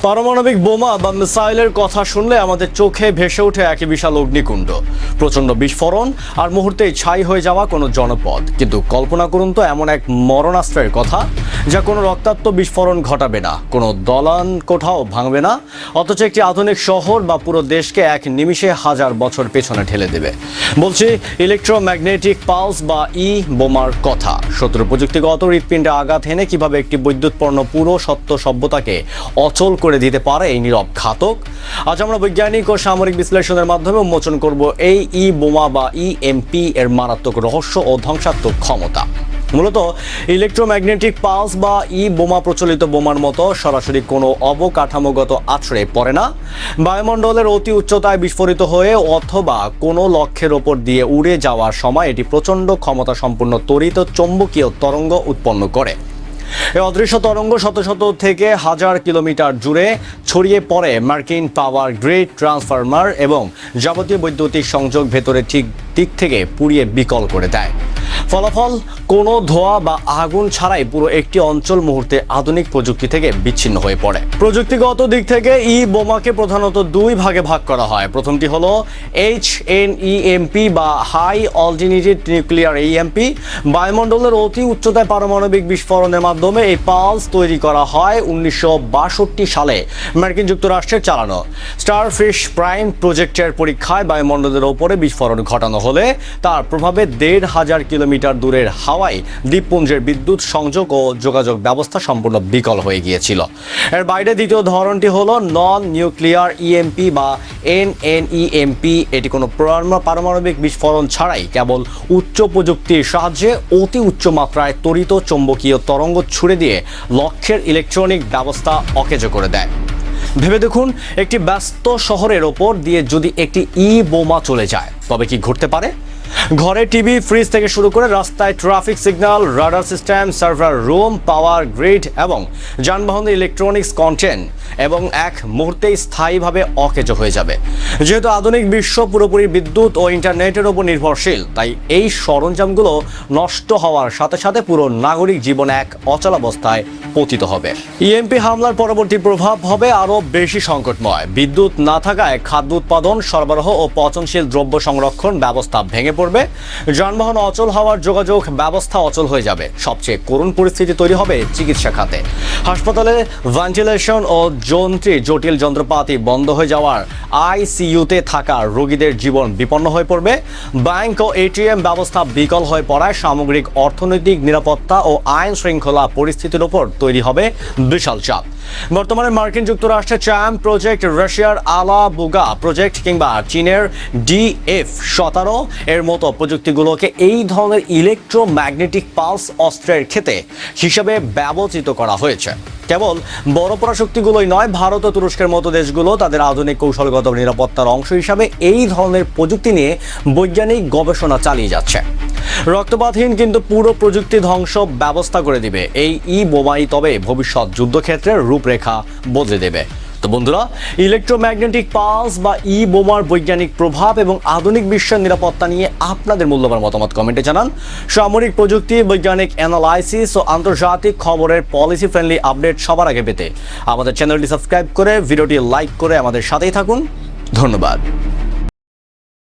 পারমাণবিক বোমা বা মিসাইলের কথা শুনলে আমাদের চোখে ভেসে ওঠে একই বিশাল অগ্নিকুণ্ড, প্রচণ্ড বিস্ফোরণ আর মুহূর্তেই ছাই হয়ে যাওয়া কোনো জনপদ। কিন্তু কল্পনা করুন তো এমন এক মরণাস্ত্রের কথা যা কোনো রক্তাক্ত বিস্ফোরণ ঘটাবে না, কোনো দলান কোঠাও ভাঙবে না, অথচ একটি আধুনিক শহর বা পুরো দেশকে এক নিমিষে হাজার বছর পেছনে ঠেলে দেবে। বলছি ইলেকট্রোম্যাগনেটিক পালস বা বোমার কথা। শত্রু প্রযুক্তিগত হৃৎপিণ্ডে আঘাত হেনে কিভাবে একটি বিদ্যুৎপূর্ণ পুরো সত্য সভ্যতাকে অচল করে দিতে পারে এই নীরব ঘাতক। আজ আমরা বৈজ্ঞানিক ও সামরিক বিশ্লেষণের মাধ্যমে উন্মোচন করব এই বোমা বা ইএমপি এর মারাত্মক রহস্য ও ধ্বংসাত্মক ক্ষমতা। মূলত ইলেকট্রোম্যাগনেটিক পালস বা বোমা প্রচলিত বোমার মতো সরাসরি কোনো অবকাঠামোগত আছড়ে পড়ে না। বায়ুমণ্ডলের অতি উচ্চতায় বিস্ফোরিত হয়ে অথবা কোনো লক্ষ্যের ওপর দিয়ে উড়ে যাওয়ার সময় এটি প্রচণ্ড ক্ষমতা সম্পন্ন তড়িৎ চৌম্বকীয় তরঙ্গ উৎপন্ন করে। এই অদৃশ্য তরঙ্গ শত শত থেকে হাজার কিলোমিটার জুড়ে ছড়িয়ে পড়ে মার্কিন পাওয়ার গ্রিড, ট্রান্সফরমার এবং যাবতীয় বৈদ্যুতিক সংযোগ ভেতরে ঠিক দিক থেকে পুড়িয়ে বিকল করে দেয়। ফলাফল কোনো ধোঁয়া বা আগুন ছাড়াই পুরো একটি অঞ্চল মুহূর্তে আধুনিক প্রযুক্তি থেকে বিচ্ছিন্ন হয়ে পড়ে। প্রযুক্তিগত দিক থেকে বোমাকে প্রধানত দুই ভাগে ভাগ করা হয়। প্রথমটি হলো HNEMP বা হাই অল্টারনেটেড নিউক্লিয়ার ইএমপি। বায়ুমণ্ডলের অতি উচ্চতায় পারমাণবিক বিস্ফোরণের মাধ্যমে এই পালস তৈরি করা হয় 1962 সালে মার্কিন যুক্তরাষ্ট্রের চালানো স্টারফিশ প্রাইম প্রজেক্টের পরীক্ষায় বায়ুমণ্ডলের ওপরে বিস্ফোরণ ঘটানো হলে তার প্রভাবে 1,500 কিলোমিটার দূরের হাওয়াই দ্বীপপুঞ্জের বিদ্যুৎ সংযোগ ও যোগাযোগ ব্যবস্থা সম্পূর্ণ বিকল হয়ে গিয়েছিল। এর বাইরে দ্বিতীয় ধরনটি হলো নন নিউক্লিয়ার ইএমপি বা NNEMP। এটি কোনো পারমাণবিক বিস্ফোরণ ছাড়াই কেবল উচ্চ প্রযুক্তির সাহায্যে অতি উচ্চ মাত্রায় তড়িৎ চৌম্বকীয় তরঙ্গ ছুড়ে দিয়ে লক্ষ্যের ইলেকট্রনিক ব্যবস্থা অকেজো করে দেয়। ভেবে দেখুন, একটি ব্যস্ত শহরের ওপর দিয়ে যদি একটি বোমা চলে যায় তবে কি ঘটতে পারে। ঘরে টিভি, ফ্রিজ থেকে শুরু করে রাস্তায় traffic signal, radar system, server room, power grid এবং যানবাহনের ইলেকট্রনিক্স কন্টেন্ট এবং এক মুহূর্তেই স্থায়ীভাবে অকেজো হয়ে যাবে। যেহেতু আধুনিক বিশ্ব পুরোপুরি বিদ্যুৎ ও ইন্টারনেটের উপর নির্ভরশীল, তাই এই সরঞ্জামগুলো নষ্ট হওয়ার সাথে সাথে পুরো নাগরিক জীবন এক অচলাবস্থায় পতিত হবে। ইএমপি হামলার পরবর্তী প্রভাব হবে আরও বেশি সংকটময়। বিদ্যুৎ না থাকায় খাদ্য উৎপাদন, সরবরাহ ও পচনশীল দ্রব্য সংরক্ষণ ব্যবস্থা ভেঙে পড়বে। যানবাহন অচল হওয়ার যোগাযোগ ব্যবস্থা অচল হয়ে যাবে। সবচেয়ে করুণ পরিস্থিতি তৈরি হবে চিকিৎসা খাতে। হাসপাতালে ভেন্টিলেশন ও জটিল যন্ত্রপাতি বন্ধ হয়ে যাওয়ার, ICUতে থাকা রোগীদের জীবন বিপন্ন হয়ে পড়বে। ব্যাংক ও ATM ব্যবস্থা বিকল হয়ে পড়ায় সামগ্রিক অর্থনৈতিক নিরাপত্তা ও আইন শৃঙ্খলা পরিস্থিতির উপর তৈরি হবে বিশাল চাপ। বর্তমানে মার্কিন যুক্তরাষ্ট্রের চ্যাম প্রজেক্ট, রাশিয়ার আলা বুগা প্রজেক্ট কিংবা চীনের DF-17 এর মতো প্রযুক্তিগুলোকে এই ধরনের ইলেকট্রোম্যাগনেটিক পালস অস্ত্রের ক্ষেত্রে হিসেবে ব্যবহৃত করা হয়েছে। কেবল বড় পরাশক্তিগুলোই নয়, ভারত ও তুরস্কের মতো দেশগুলো তাদের আধুনিক কৌশলগত নিরাপত্তার অংশ হিসাবে এই ধরনের প্রযুক্তি নিয়ে বৈজ্ঞানিক গবেষণা চালিয়ে যাচ্ছে। রক্তপাতহীন কিন্তু পুরো প্রযুক্তি ধ্বংস ব্যবস্থা করে দিবে এই বোমাই তবে ভবিষ্যৎ যুদ্ধক্ষেত্রের রূপরেখা বদলে দেবে। তো বন্ধুরা, ইলেকট্রোম্যাগনেটিক পালস বা বোমার বৈজ্ঞানিক প্রভাব এবং আধুনিক বিশ্বের নিরাপত্তা নিয়ে আপনাদের মূল্যবান মতামত কমেন্টে জানান। সামরিক প্রযুক্তি, বৈজ্ঞানিক অ্যানালাইসিস ও আন্তর্জাতিক খবরের পলিসি ফ্রেন্ডলি আপডেট সবার আগে পেতে আমাদের চ্যানেলটি সাবস্ক্রাইব করে ভিডিওটি লাইক করে আমাদের সাথেই থাকুন। ধন্যবাদ।